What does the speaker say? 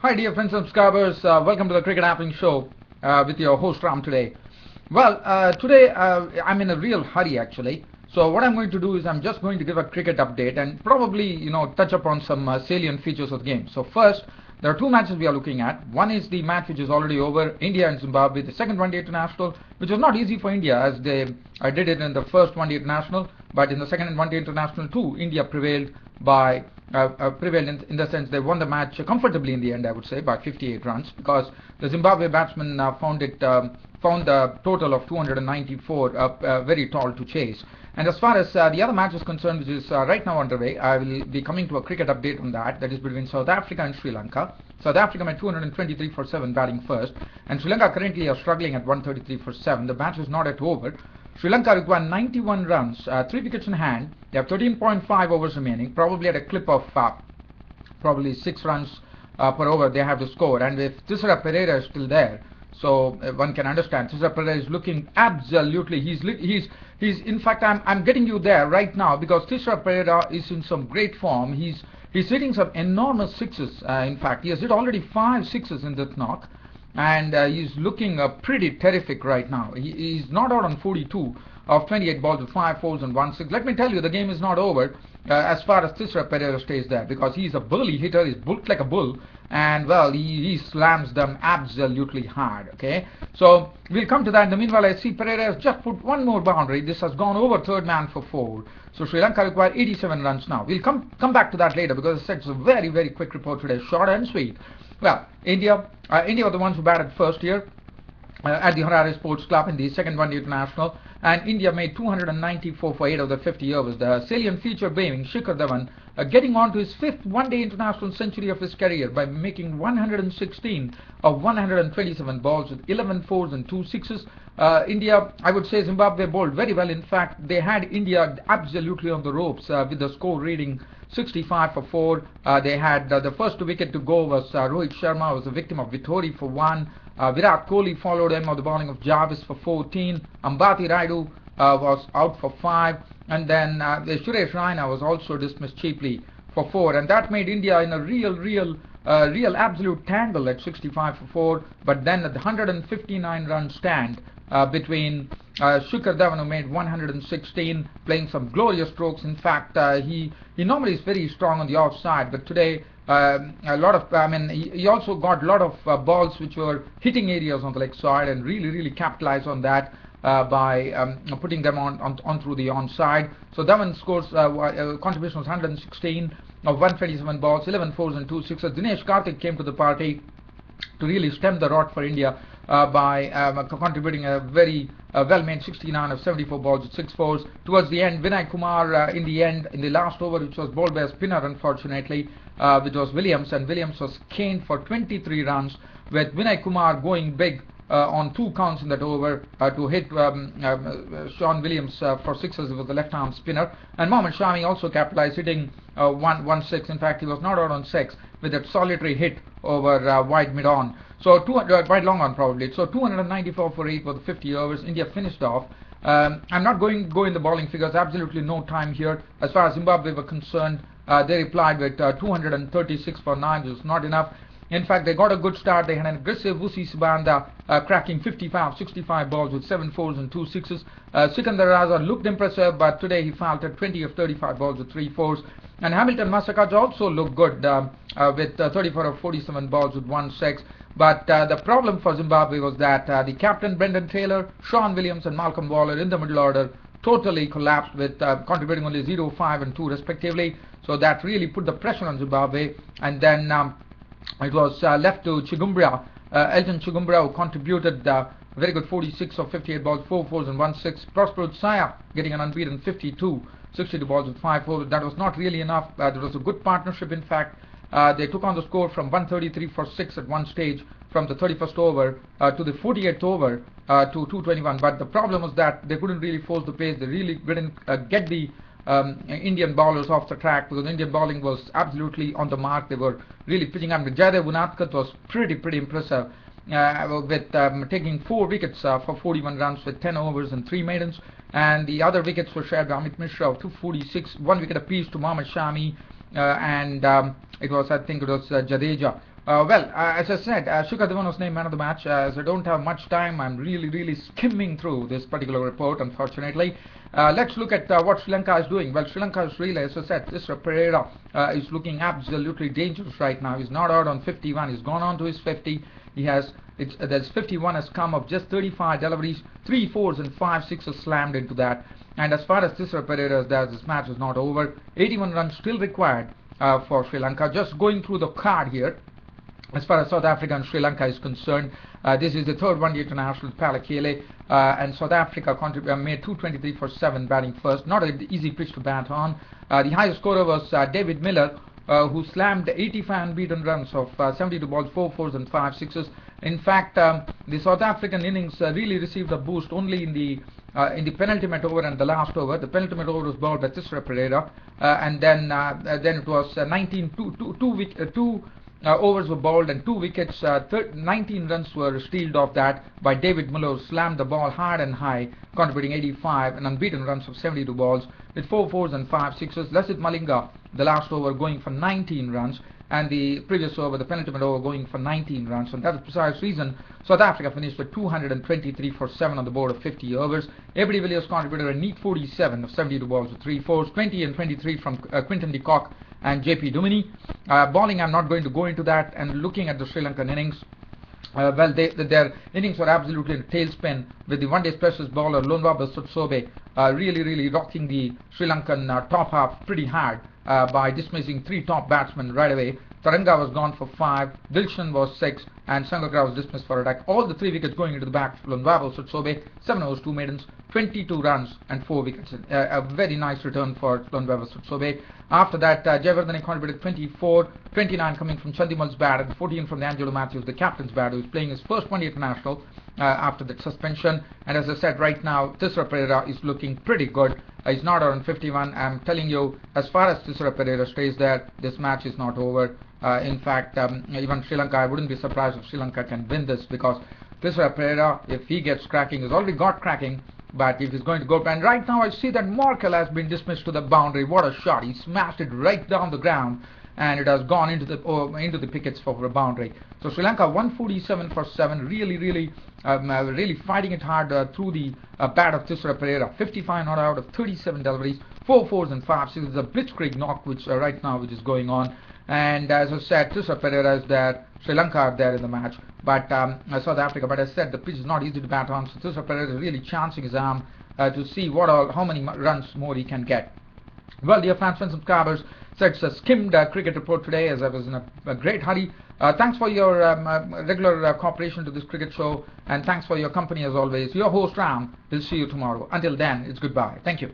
Hi dear friends and subscribers, welcome to the Cricket Happening Show with your host Ram today. Well, today I'm in a real hurry actually. So what I'm going to do is I'm just going to give a cricket update and probably touch upon some salient features of the game. So first, there are two matches we are looking at. One is the match which is already over, India and Zimbabwe, the second one-day international, which was not easy for India as they did it in the first one-day international, but in the second one-day international too, India prevailed by prevailed in the sense they won the match comfortably in the end, I would say, by 58 runs, because the Zimbabwe batsman found a total of 294 very tall to chase. And as far as the other match is concerned, which is right now underway, I will be coming to a cricket update on that. That is between South Africa and Sri Lanka. South Africa made 223 for 7 batting first, and Sri Lanka currently are struggling at 133 for 7. The match is not yet over. Sri Lanka require 91 runs, 3 wickets in hand. They have 13.5 overs remaining, probably at a clip of probably 6 runs per over they have to score. And if Thisara Pereira is still there, so one can understand. Thisara Pereira is looking absolutely. He's in fact I'm getting you there right now because Thisara Pereira is in some great form. He's hitting some enormous sixes. In fact, he has hit already 5 sixes in this knock. And he's looking pretty terrific right now. He's not out on 42 of 28 balls with 5 fours and 1 6. Let me tell you, the game is not over as far as Thisara Pereira stays there, because he's a burly hitter. He's built like a bull, and well, he slams them absolutely hard. Okay, so we'll come to that. In the meanwhile, I see Pereira has just put one more boundary. This has gone over third man for 4. So Sri Lanka require 87 runs now. We'll come back to that later, because I said it's a very, very quick report today, short and sweet. Well, India were the ones who batted first here at the Harare Sports Club in the second one-day international, and India made 294 for 8 of the 50 overs. The salient feature being Shikhar Dhawan getting on to his 5th one-day international century of his career by making 116 of 127 balls with 11 fours and 2 sixes. India, I would say Zimbabwe bowled very well. In fact, they had India absolutely on the ropes with the score reading 65 for 4. They had the first wicket to go was Rohit Sharma was a victim of Vittori for 1. Virat Kohli followed him on the bowling of Jarvis for 14. Ambati Rayudu was out for 5. And then Suresh Raina was also dismissed cheaply for 4. And that made India in a real absolute tangle at 65 for 4. But then at the 159 run stand between Shikhar Dhawan, who made 116, playing some glorious strokes. In fact, he normally is very strong on the offside, but today a lot of he also got a lot of balls which were hitting areas on the leg side, and really capitalized on that by putting them on through the onside. So Dhawan scores contribution was 116 of 127 balls, 11 fours and 2 sixes. Dinesh Karthik came to the party to really stem the rot for India by contributing a very well-made 69 of 74 balls with 6 fours. Towards the end, Vinay Kumar in the last over, which was bowled by a spinner unfortunately, which was Williams, and Williams was caned for 23 runs, with Vinay Kumar going big on 2 counts in that over to hit Sean Williams for 6s with the left-arm spinner. And Mohammad Shami also capitalized, hitting 1-6. In fact, he was not out on 6 with that solitary hit over wide mid-on. So wide long on probably. So 294 for 8 for the 50 overs. India finished off. I'm not going to go in the bowling figures. Absolutely no time here. As far as Zimbabwe were concerned, they replied with 236 for 9, which was not enough. In fact, they got a good start. They had an aggressive Vusi Sibanda cracking 65 balls with 7 fours and 2 sixes. Sikandar Raza looked impressive, but today he faltered 20 of 35 balls with 3 fours. And Hamilton Masakaj also looked good with 34 of 47 balls with 1 6. But the problem for Zimbabwe was that the captain Brendan Taylor, Sean Williams and Malcolm Waller in the middle order totally collapsed, with contributing only 0, 5 and 2 respectively. So that really put the pressure on Zimbabwe. And then it was left to Chigumbura, Elton Chigumbura, who contributed very good 46 of 58 balls, 4 fours and 1 6. Prosper Utsaya getting an unbeaten 62 balls with 5 fours. That was not really enough. There was a good partnership. In fact, they took on the score from 133 for 6 at one stage from the 31st over to the 48th over to 221. But the problem was that they couldn't really force the pace. They really didn't get the Indian bowlers off the track, because Indian bowling was absolutely on the mark. They were really pitching up. Jaidev Unadkat was pretty impressive with taking 4 wickets for 41 runs with 10 overs and 3 maidens. And the other wickets were shared by Amit Mishra of 246, 1 wicket apiece to Mohammad Shami, and I think it was Jadeja As I said, Shikhar Dhawan was named man of the match. As I don't have much time, I'm really skimming through this particular report, unfortunately. Let's look at what Sri Lanka is doing. Well, Sri Lanka is really, as I said, this Pereira is looking absolutely dangerous right now. He's not out on 51. He's gone on to his 50. He has, there's 51 has come of just 35 deliveries, 3 fours and 5 sixes slammed into that. And as far as this Pereira is there, this match is not over. 81 runs still required for Sri Lanka. Just going through the card here. As far as South Africa and Sri Lanka is concerned, this is the third one-day international, Palakele, and South Africa made 223 for 7 batting first. Not an easy pitch to bat on. The highest scorer was David Miller, who slammed 85 unbeaten runs of 72 balls, 4 fours and 5 sixes. In fact, the South African innings really received a boost only in the penultimate over and the last over. The penultimate over was bowled by Thisara Pereira, and then it was 2 overs were bowled and 2 wickets. 19 runs were stealed off that by David Miller, who slammed the ball hard and high, contributing 85 and unbeaten runs of 72 balls with 4 fours and 5 sixes. Lasith Malinga, the last over, going for 19 runs, and the previous over, the penultimate over, going for 19 runs. And that's the precise reason South Africa finished with 223 for 7 on the board of 50 overs. Eddie de Villiers contributed a neat 47 of 72 balls with 3 fours, 20 and 23 from Quinton de Kock and JP Duminy. Bowling, I'm not going to go into that. And looking at the Sri Lankan innings, their innings were absolutely in a tailspin, with the one-day specialist bowler Lonwaba Sotsobe really rocking the Sri Lankan top half pretty hard by dismissing 3 top batsmen right away. Taranga was gone for 5, Dilshan was 6, and Sangakkara was dismissed for attack. All the 3 wickets going into the back of Lonwaba Sotsobe, 7 overs, 2 maidens, 22 runs and 4 wickets. A very nice return for Lonwaba Sotsobe. After that, Jayawardene contributed 24, 29 coming from Chandimal's bat, and 14 from the Angelo Matthews, the captain's bat, who is playing his first one-day international after that suspension. And as I said, right now, Thisara Pereira is looking pretty good. He's not out on 51. I'm telling you, as far as Thisara Pereira stays there, this match is not over. In fact, even Sri Lanka, I wouldn't be surprised if Sri Lanka can win this, because Thisara Pereira, if he gets cracking, he's already got cracking, but if he's going to go, and right now I see that Morkel has been dismissed to the boundary. What a shot! He smashed it right down the ground, and it has gone into the pickets for a boundary. So Sri Lanka 147 for 7, really fighting it hard through the bat of Thisara Pereira. 55 not out of 37 deliveries, 4 fours and 5 sixes. A blitzkrieg knock which right now which is going on. And as I said, Thisara Pereira is there, Sri Lanka are there in the match, but South Africa. But as I said, the pitch is not easy to bat on, so Thisara Pereira is really chancing his arm to see how many runs more he can get. Well, dear fans and subscribers, so it's a skimmed cricket report today, as I was in a great hurry. Thanks for your regular cooperation to this cricket show, and thanks for your company as always. Your host Ram will see you tomorrow. Until then, it's goodbye. Thank you.